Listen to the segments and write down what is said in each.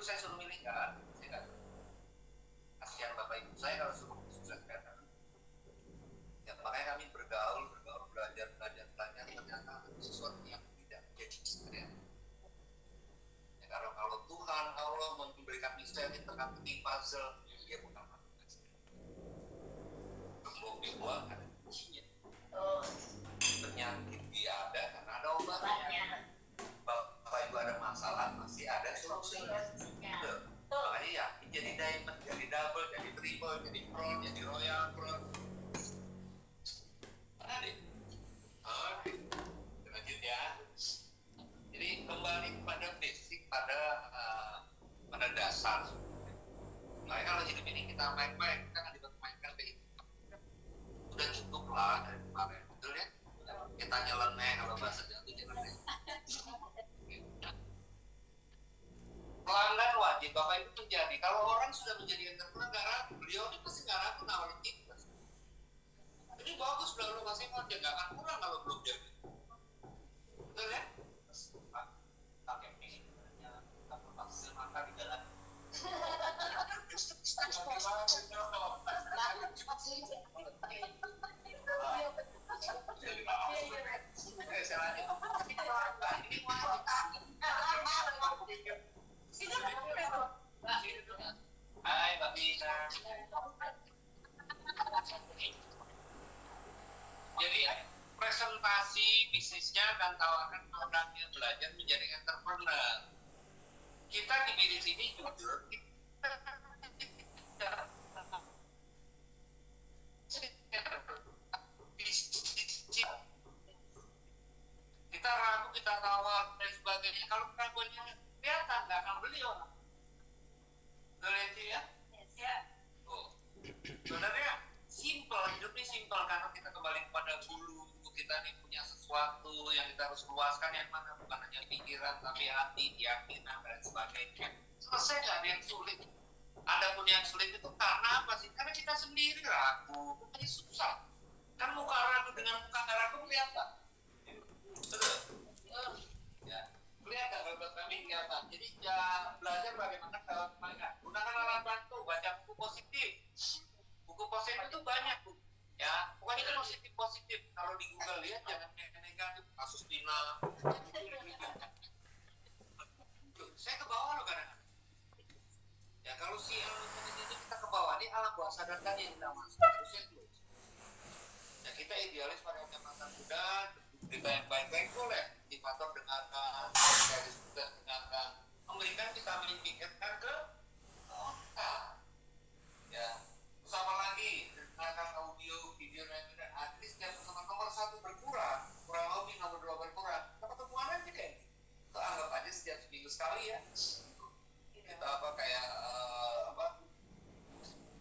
saya suruh milih kan, saya nggak. Kasihan bapak ibu saya kalau suruh sukses kan. Ya, makanya kami bergaul, belajar, ternyata sesuatu yang tidak jadi saya. Ya, kalau Tuhan Allah memberikan misteri tentang puzzle, dia bukan belum kan kuncinya. Penyakit dia ada karena ada obatnya. Bapak ibu ada masalah masih ada solusinya. Makanya ya jadi diamond, jadi double, jadi triple, jadi pro, jadi royal pro. Oke, lanjut ya. Jadi kembali kepada basic, pada dasar. Makanya kalau hidup ini kita main-main, kita akan dipermainkan kayak itu. Udah cukup lah dari kemarin, betul ya? Kita nyeleneh kalau bahasa jatuh nyeleneh. Pelanggan wajib bapak itu menjadi. Kalau orang sudah menjadi entrepreneur, nggak ragu, beliau ini pasti nggak ragu nawarin kita. Ini bagus belum kasih kerja, nggak akan kurang kalau belum jadi. Betul ya? Pakai ini, apa hasil makan di jalan. Hai Mbak Bina. Jadi presentasi bisnisnya dan tawarkan produknya belajar menjadi entrepreneur. Kita di sini jujur kita ragu, kita tawar dan sebagainya. Kalau keraguannya kelihatan, nggak akan beli orang. Boleh ya? Ya. Oh. Sebenarnya simple, hidup ini simple karena kita kembali kepada dulu. Kita nih punya sesuatu yang kita harus luaskan, yang mana bukan hanya pikiran tapi hati, keyakinan dan sebagainya. Selesai, nggak ada yang sulit. Adapun yang sulit itu karena apa sih? Karena kita sendiri ragu, ini susah. Kan muka ragu dengan muka nggak ragu kelihatan. Betul? Ya, kelihatan buat kami kelihatan. Jadi ya belajar bagaimana dalam semangat. Gunakan alat bantu, baca buku positif. Buku positif itu banyak, Bu. Ya, pokoknya itu positif. Kalau di Google lihat jangan negatif. Kasus Dina. Saya ke bawah loh kadang-kadang. Ya kalau si itu kita ke bawah, ini alam bawah sadar tadi yang kita masuk. Terusnya close. Ya kita idealis pada masa muda, berita yang baik-baik boleh. Motivator dengarkan, dari sukses dengarkan. Memberikan vitamin pikirkan ke otak. Ya, terus apa lagi? Dengarkan audio, video, dan at least yang nomor 1 berkurang, kurang lebih nomor 2 berkurang. Kita pertemuan aja kayak gitu. Kita anggap aja setiap seminggu sekali ya. Kita kayak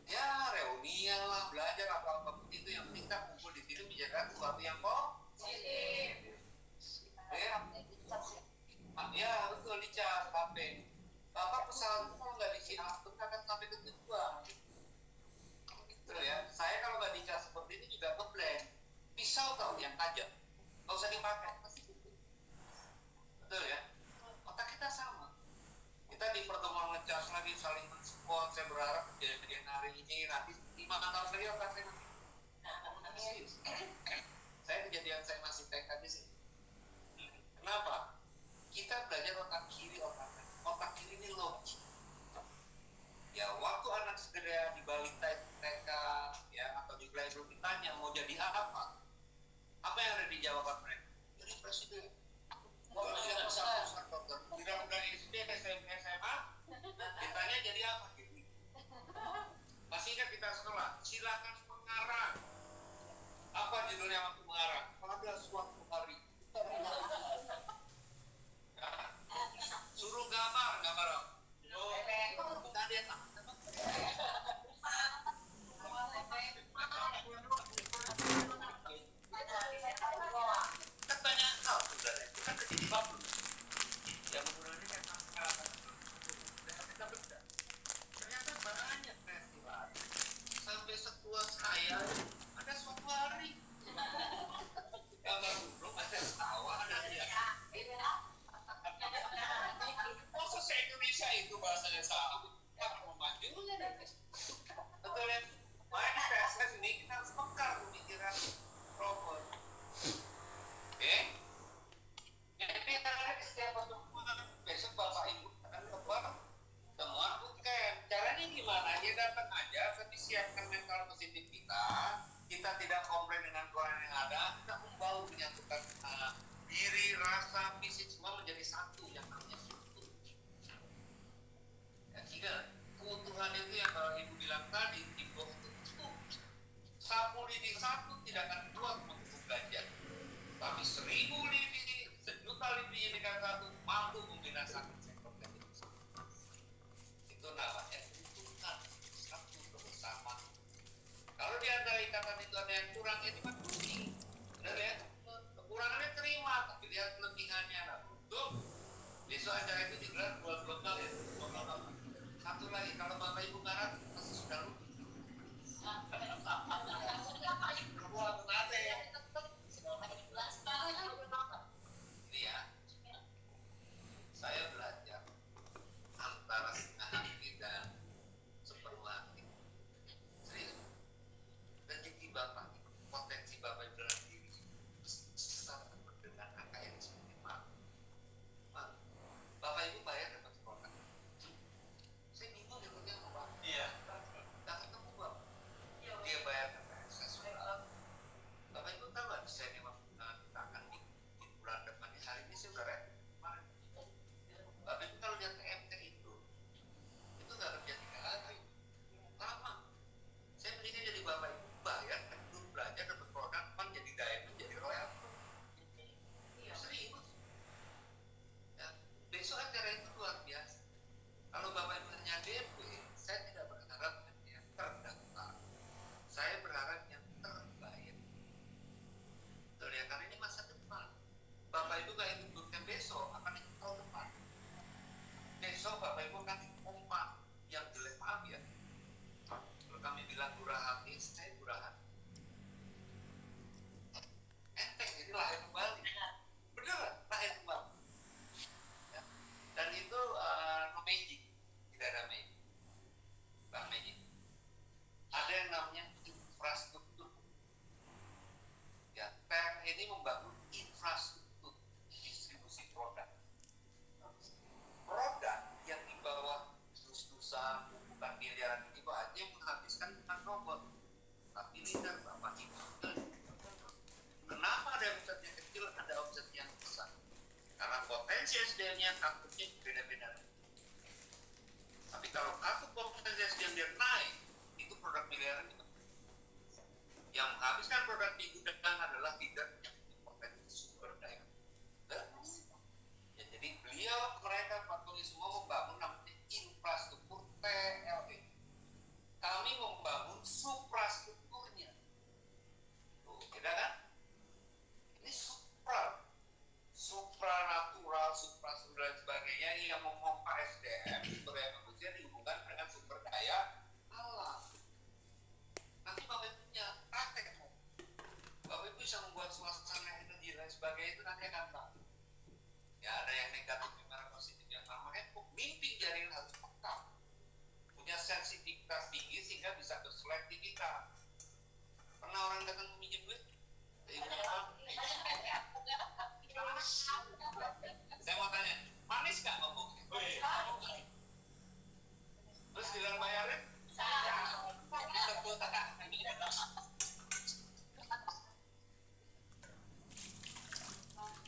ya reunian lah, belajar apa itu yang penting kita kumpul di sini menjaga sesuatu yang positif. Ya betul, dicas sampai bapak pesawat kalau nggak dicas akan sampai ke tujuan. Betul ya, saya kalau nggak dicas seperti ini juga ngeblank. Pisau tahu yang tajam, nggak usah dipakai. Betul ya, otak kita sama. Kita di pertemuan ngecas lagi, saling mensupport. Saya berharap kejadian hari ini nanti 5 tahun lagi otak saya masih. Saya kejadian saya masih TK di sini. Kenapa? Kita belajar otak kiri, otak kiri ini logik. Ya waktu anak segera di balita TK ya atau di playgroup ditanya mau jadi apa? Apa yang ada di jawaban mereka? Jadi presiden. Mau jadi besar dokter. Budak-budak SD, SMP, SMA ditanya jadi apa? Masih ingat kita sekolah? Silakan mengarang. Apa judulnya waktu mengarang? Pada suatu hari. Suruh gambar apa? Oh, kita lihat lah. Kan banyak hal sebenarnya. Kita jadi bagus. siapkan mental positif kita tidak komplain dengan Quran yang ada, kita membawa menyatukan diri, rasa, fisik semua menjadi satu yang namanya syukur. Ya, sehingga keutuhan itu yang kalau Ibu bilang tadi, Ibu itu sapu lidi satu tidak akan keluar untuk gajah, tapi 1000 lidi, 1.000.000 lidi yang dengan satu mampu membinasakan seekor gajah. Itu namanya keutuhan, satu kebersamaan. Kalau di antara ikatan itu ada yang kurang, itu kan rugi. Benar ya? Kekurangannya terima, tapi lihat kelebihannya. Nah, untuk besok acara itu digelar 2 kali ya. Satu lagi, kalau Bapak Ibu garap, pasti sudah rugi. Ini ya, saya belajar antara setengah hati dan sepenuh hati. Serius. Rezeki Bapak, potensi Bapak Ibu dalam diri sangat dengan angka yang seperti Bapak Ibu bayar dapat sekolah. Saya bingung ya kerja apa? Iya. Tak ketemu Bapak. Dia bayar KPSS. Bapak Ibu tahu nggak desain yang kita akan di bulan depan ini? Hari ini saya udah kemarin. Bapak Ibu kalau lihat TMT itu nggak kerja 3 hari. Lama. Saya mendingan jadi Bapak Ibu bayar, duduk belajar, dapat produk, jadi diamond, jadi royal. Serius. Ya, besok acara itu luar biasa. Kalau Bapak Ibu hanya DP, saya tidak berharap yang terdaftar. Saya berharap yang terbaik. Betul ya, karena ini masa depan. Bapak Ibu nggak ikut bootcamp besok, akan ikut tahun depan. Besok Bapak Ibu akan dipompa yang jelek, maaf ya. Kalau kami bilang murah hati, saya murah hati. Enteng, ini lahir kembali. Beneran, lahir kembali. Ya. Dan itu no magic, tidak ada magic. Bang magic. Ada yang namanya infrastruktur. Ya, PM ini membangun infrastruktur distribusi produk. Produk yang di bawah dus-dusan, bukan miliaran itu aja yang menghabiskan bukan robot, tapi leader Bapak Ibu. Kenapa ada omset yang kecil, ada omset yang besar? Karena potensi SDM-nya kartunya beda-beda. Tapi kalau kartu potensi SDM dia naik, itu produk miliaran itu. Yang menghabiskan produk di gudang adalah leader yang potensi sumber daya. Ya, jadi beliau, mereka, Pak Tony semua membangun namanya infrastruktur TLE. Kami membangun suprastrukturnya. Tuh, beda kan? Ini supranatural, suprastruktur dan sebagainya yang memompa SDM, sumber daya manusia dihubungkan dengan sumber daya alam. Nanti Bapak Ibu punya praktek. Bapak Ibu bisa membuat suasana energi dan sebagainya, itu nanti akan tahu. Ya, ada yang negatif, yang positif, yang makanya pemimpin jaringan harus peka, punya sensitivitas tinggi sehingga bisa berselektivitas. Pernah orang datang meminjam duit? Saya mau tanya, manis gak ngomongnya? Terus bilang bayarin? Tepuk tangan.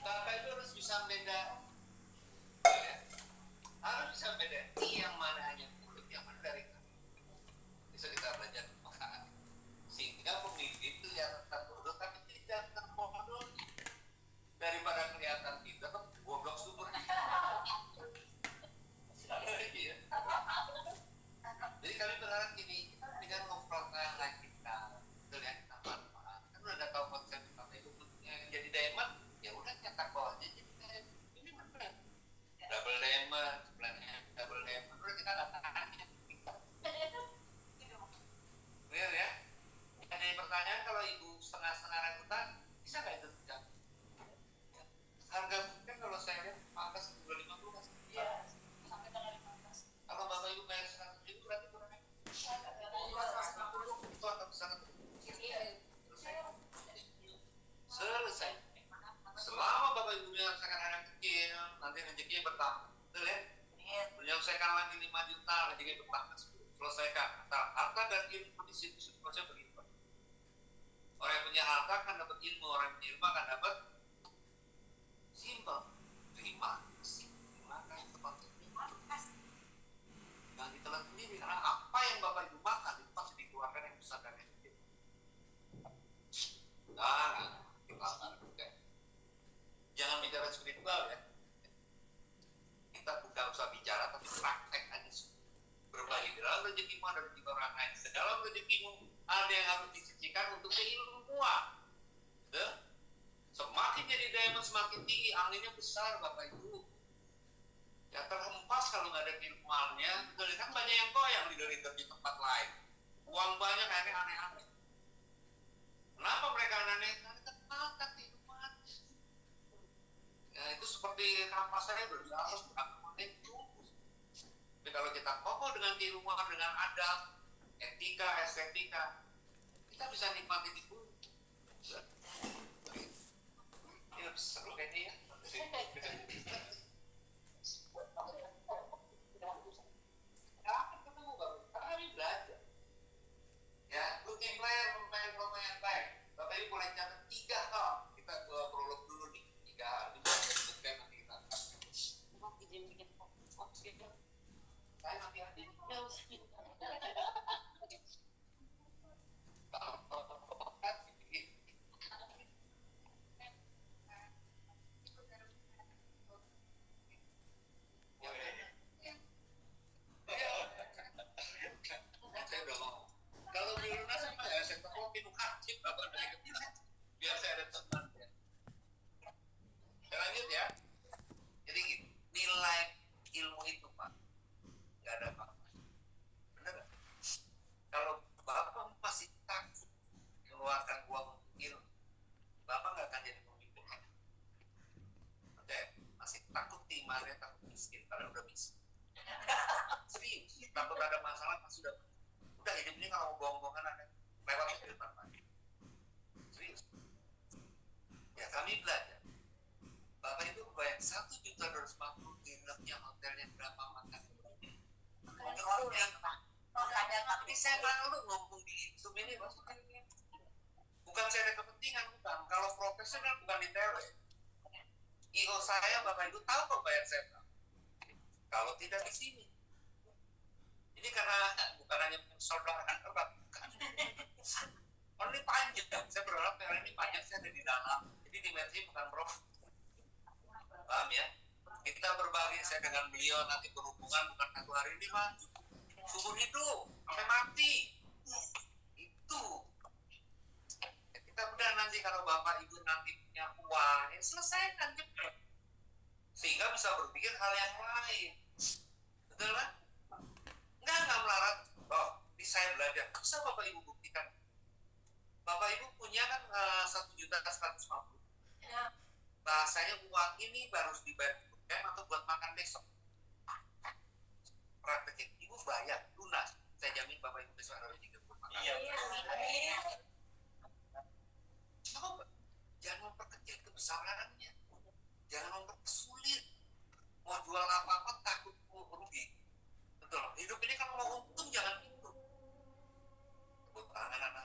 Bapak Ibu harus bisa beda, ya? Harus bisa beda. Yang mana hanya mulut, yang mana dari kami. Bisa kita belajar pasangan. Sehingga pemimpin itu yang tetap bodoh, tapi tidak terbodoh. Daripada kelihatan kita goblok super. Jadi kami berharap gini, dengan memperkenalkan kita, betul ya, kita manfaat. Kan udah tahu konsep Bapak Ibu yang jadi diamond, ya udah nyetak bawahnya jadi diamond. Ini benar. Double diamond, sebelahnya double diamond. Udah kita datangnya. Clear ya? Ada pertanyaan, kalau Ibu setengah-setengah ragutan, bisa nggak itu terjadi? Harga kan kalau saya lihat pangkas 250 kan? Iya, sampai tanggal 15. Kalau Bapak Ibu bayar 100.000 berarti kurang. Itu akan sangat selesai. Selama Bapak Ibu menyelesaikan anak kecil, nanti rezekinya bertambah. Betul ya? Menyelesaikan lagi 5 juta, rezekinya bertambah 10 selesaikan. Harta dan ilmu di situ semuanya berimbang. Orang yang punya harta akan dapat ilmu, orang yang punya ilmu akan dapat simpel. Terima kasih, tepat. Jangan ditelan sendiri, karena apa yang Bapak Ibu makan itu pasti dikeluarkan yang besar dan yang kecil. Jangan bicara spiritual ya. Kita bukan usah bicara, tapi praktek aja. Berbagi dalam rezekimu ada rezeki orang lain. Dalam rezekimu ada yang harus disisihkan untuk keilmuan. Semakin jadi diamond semakin tinggi, anginnya besar Bapak Ibu. Ya terhempas kalau nggak ada keilmuannya. Kan banyak yang goyang di tempat lain. Uang banyak aneh-aneh. Kenapa mereka aneh-aneh? Karena terbatas keilmuan. Ya itu seperti kampas saya udah di atas, bukan kemarin tunggu. Tapi kalau kita kokoh dengan keilmuan, dengan adab, etika, estetika, kita bisa nikmati di bumi. Ini lebih seru kayaknya ya. Ketemu baru, kami belajar. Ya, looking player, pemain yang baik. Bapak Ibu boleh catat 3 hal. Kita prolog dulu nih, 3 hal. Ini bisa nanti kita saya nanti hadir. Saya udah mau. Kalau di lunas sama ya, saya temuin wajib Bapak biar saya ada teman ya. Saya lanjut ya. Jadi nilai ilmu itu Pak, nggak ada apa-apa. Bener gak? Kalau Bapak masih takut mengeluarkan uang untuk ilmu, Bapak nggak akan jadi pemimpin. Oke, masih takut timarnya, takut miskin, karena udah miskin. Serius, takut ada masalah, pasti udah hidup ini kalau mau bohong-bohongan akan lewat ke depan Pak. Serius. Ya kami belajar. Bapak itu bayar 1.250.000 nginepnya hotelnya berapa, makan ini saya malu ngomong di Zoom ini bukan saya ada kepentingan, bukan. Kalau profesional bukan di tele. IO saya Bapak Ibu tahu kok bayar saya kalau tidak di sini. Ini karena bukan hanya saudara bukan. Ini panjang, saya berharap karena ini panjang, saya ada di dalam. Jadi dimensi bukan prof. Paham ya? Kita berbagi saya dengan beliau nanti berhubungan bukan 1 hari ini Pak. Sumur hidup sampai mati. Itu. Kita udah nanti kalau Bapak Ibu nanti punya uang, ya selesaikan cepat. Sehingga bisa berpikir hal yang lain. Betul kan? Enggak melarat. Oh, di saya belajar. Bisa Bapak Ibu buktikan. Bapak Ibu punya kan 1.150.000. Ya. Bahasanya uang ini baru dibayar atau buat makan besok. Praktekin. Ibu bayar lunas. Saya jamin Bapak Ibu besok ada rezeki buat makan. Iya. Coba. Jangan memperkecil kebesarannya. Jangan mempersulit. Mau jual apa-apa takut rugi. Betul. Hidup ini kalau mau untung jangan itu. Anak-anak.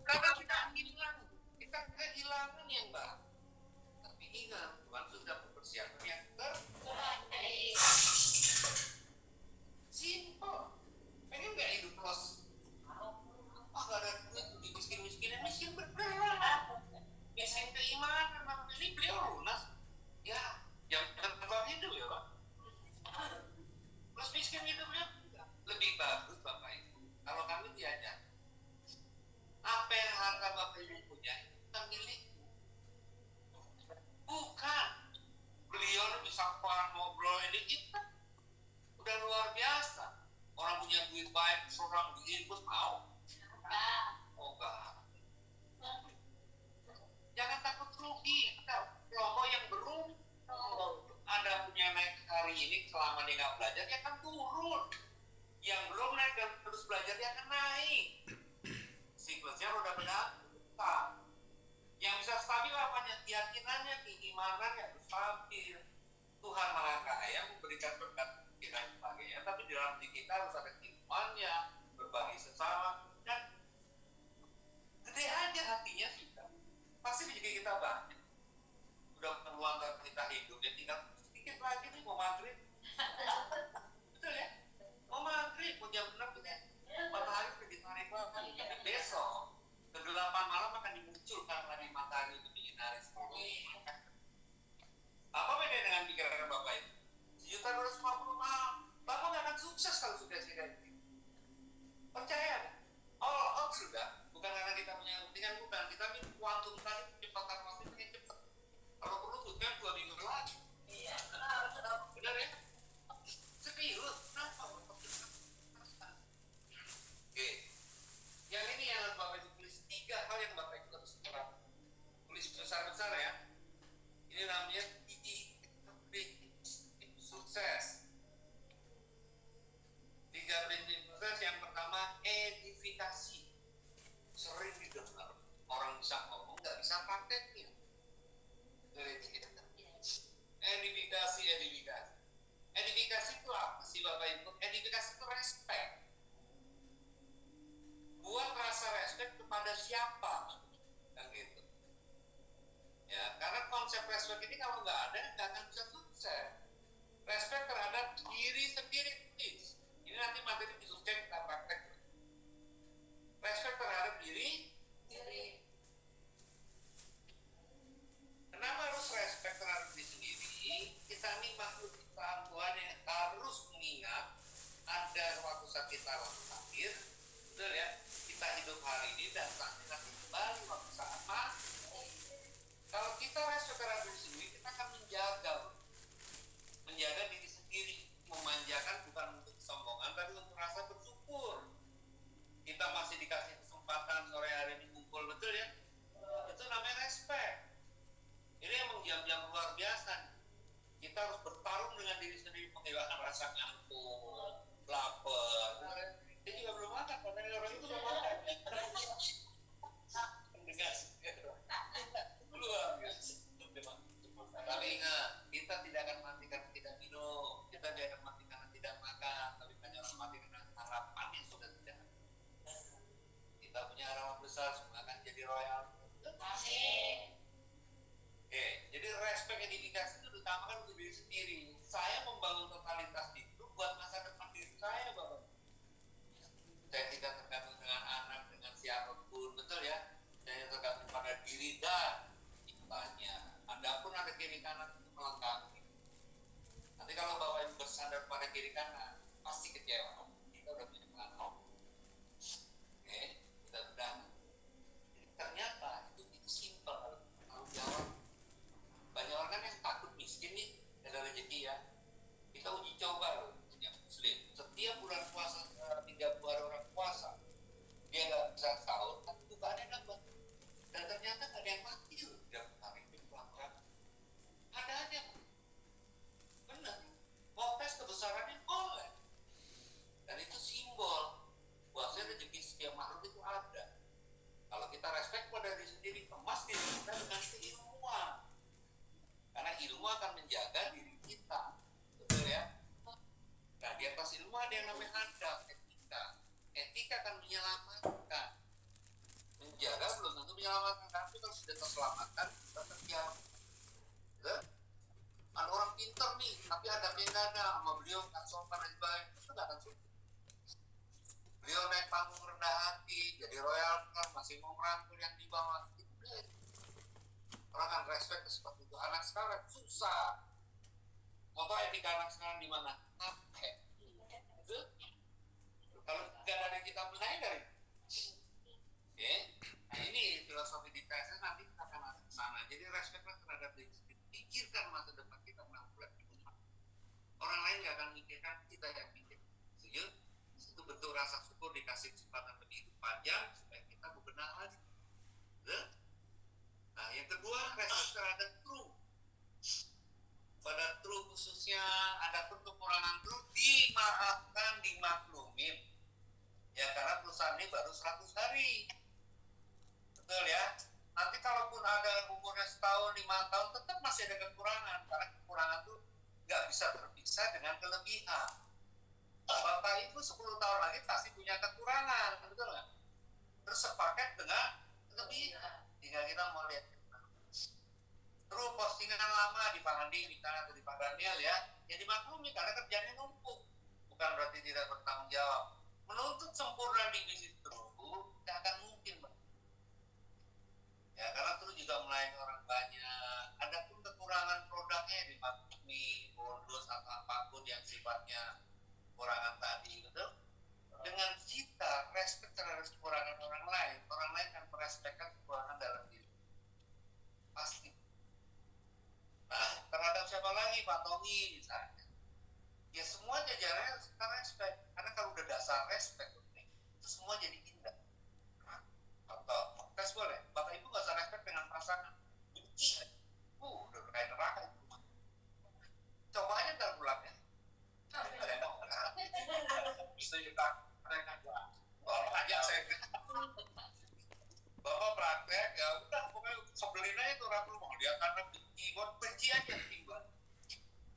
Karena kita kehilangan yang baru. Tapi ingat, Tuhan sudah mempersiapkan yang terbaik. Simple. Pengen nggak hidup los? Gak ada duit, miskin-miskinin, miskin beneran. Miskin keimanan, ini beliau lunas. Ya, yang terbang hidup ya Pak. Plus miskin hidupnya lebih bagus Bapak Ibu. Kalau kami diajak, apa yang harta Bapak Ibu punya kita milik. Bukan. Beliau bisa ngobrol ini kita udah luar biasa. Orang punya duit baik, seorang diinput mau. Oh enggak. Jangan takut rugi. Kelompok yang beruntung Anda punya naik hari ini selama dia nggak belajar, dia akan turun. Yang belum naik dan terus belajar, dia akan naik. Siklusnya roda berputar. Yang bisa stabil apanya? Keyakinannya, keimanannya harus stabil. Tuhan Maha Kaya memberikan berkat dan sebagainya, tapi di dalam diri kita harus ada imannya, berbagi sesama, dan gede aja hatinya kita. Pasti rezeki kita banyak. Udah meluangkan kita hidup, ya tinggal sedikit lagi nih mau maghrib. Betul ya? Mau maghrib, mau jam 6 ya. Matahari udah ditarik lagi. Tapi besok, kegelapan malam akan dimunculkan lagi matahari untuk menyinari semuanya. Apa beda dengan pikiran Bapak itu? 1.250 tahun. Bapak gak akan sukses kalau sudah kayak gitu. Percaya kan? Oh sudah. Bukan karena kita punya kepentingan, bukan. Kita minta kuantum tadi kecepatan waktu yang cepat. Kalau perlu tuh 2 minggu lagi. Iya. Benar ya? Serius. Kenapa? Oke. Yang ini yang harus Bapak itu tulis 3 hal yang Bapak itu harus tulis besar-besar ya. Ini namanya sukses. 3 prinsip sukses. Yang pertama, edifikasi. Sering didengar orang bisa ngomong nggak bisa prakteknya. Edifikasi. Edifikasi itu apa sih Bapak Ibu? Edifikasi itu respect. Buat rasa respect kepada siapa? Dan gitu. Ya, karena konsep respect ini kalau nggak ada nggak akan bisa sukses. Respect terhadap diri sendiri, please. Ini nanti materi disukses kita praktek. Respect terhadap diri. Kenapa harus respect terhadap diri sendiri? Kita ini makhluk ciptaan Tuhan yang harus mengingat ada suatu saat kita lahir, betul ya? Kita hidup hari ini dan saat kita kembali waktu saat mati. Kalau kita respect terhadap diri sendiri, kita akan menjaga diri sendiri, memanjakan bukan untuk kesombongan, tapi untuk rasa bersyukur. Kita masih dikasih kesempatan sore hari ini kumpul, betul ya? Itu namanya respect. Ini emang jam-jam luar biasa. Kita harus bertarung dengan diri sendiri, menghilangkan rasa ngantuk, lapar. Dia juga belum makan, padahal orang itu belum makan. Luar biasa. Tapi ingat, kita tidak akan mati karena tidak minum, kita tidak akan mati karena tidak makan, tapi hanya mati karena harapan yang sudah tidak ada. Kita punya harapan besar, semua akan jadi royal. Oke, jadi respect edifikasi itu diutamakan untuk diri sendiri. Saya membangun totalitas itu buat masa depan diri saya, Bapak. Saya tidak tergantung dengan anak, dengan siapapun, betul ya? Saya tergantung pada diri dan ciptanya. Adapun ada kiri kanan itu melengkapi. Nanti kalau Bapak Ibu bersandar pada kiri kanan, pasti kecewa. Kita udah punya pengalaman. Oke, kita udah. Ternyata itu simpel kalau tanggung jawab. Banyak orang kan yang takut miskin nih, ada rezeki ya. Kita uji coba loh, yang muslim. Setiap bulan puasa, 30 hari orang puasa, dia nggak bisa sahur, tapi bukannya dapat. Dan ternyata nggak ada yang mati loh. Hari itu pelanggaran. Ada aja. Benar. Mau tes kebesarannya boleh. Dan itu simbol bahwasanya rezeki setiap makhluk itu ada. Kalau kita respect pada diri sendiri, kemas diri kita dengan keilmuan. Karena ilmu akan menjaga diri kita. Betul ya? Nah, di atas ilmu ada yang namanya adab, etika. Etika akan menyelamatkan. Menjaga belum tentu menyelamatkan. Tapi kalau sudah terselamatkan, kita terdiam. Betul? Ada orang pintar nih, tapi adabnya nggak ada. Sama beliau nggak sopan dan sebagainya. Itu nggak akan suka. Beliau naik panggung rendah hati, jadi royal kan, masih mau merangkul yang di bawah. Orang kan respect seperti itu. Anak sekarang susah. Mau tahu etika anak sekarang di mana? Capek. Betul? Kalau nggak ada kita menanya dari. Oke. Nah ini filosofi di TSS nanti kita akan masuk ke sana. Jadi respect terhadap diri sendiri. Pikirkan masa depan kita 6 bulan di rumah. Orang lain nggak akan mikirkan, kita yang mikir. Setuju? Itu bentuk rasa syukur dikasih kesempatan lebih hidup panjang supaya kita bebenah lagi. Betul? Nah, yang kedua, respect terhadap truth. Pada truth khususnya ada kekurangan truth, dimaafkan, dimaklumin. Ya, karena perusahaan ini baru 100 hari. Betul ya? Nanti kalaupun ada umurnya setahun, 5 tahun, tetap masih ada kekurangan. Karena kekurangan itu nggak bisa terpisah dengan kelebihan. Bapak Ibu 10 tahun lagi pasti punya kekurangan, betul nggak? Terus sepaket dengan kelebihan. Tinggal kita mau lihat. Terus postingan lama di Pak Andi misalnya atau di Pak Daniel ya dimaklumi karena kerjanya numpuk. Bukan berarti tidak bertanggung jawab. Menuntut sempurna di bisnis True tidak akan mungkin, Pak. Ya, karena True juga melayani orang banyak. Ada pun kekurangan produknya dimaklumi, bonus atau apapun yang sifatnya kekurangan tadi, betul? Dengan kita respect terhadap kekurangan orang lain akan merespekkan kekurangan dalam diri. Pasti. Nah, terhadap siapa lagi? Pak Tommy misalnya. Ya semua jajarannya kita respect. Karena kalau udah dasar respect, itu semua jadi indah. Atau tes boleh? Bapak Ibu gak usah respect dengan pasangan. Benci. Udah kayak neraka itu. Coba aja ntar pulangnya. Ada yang mau. Bisa kita mereka aja. Bapak aja saya. Bapak praktek ya udah pokoknya sebelin aja tuh orang mau dia karena benci aja tinggal.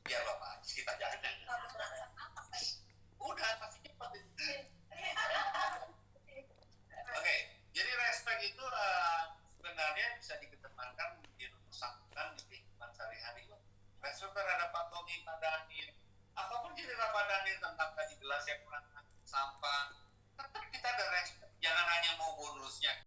Biar Bapak kita jangan. Udah pasti cepat. Oke, jadi respect itu sebenarnya bisa dikedepankan dirumuskan di kehidupan sehari-hari. Respect terhadap Pak Tommy, Pak Daniel, apapun cerita Pak Daniel tentang tadi gelas yang kurang sampah, tetap kita ada respect. Jangan hanya mau bonusnya.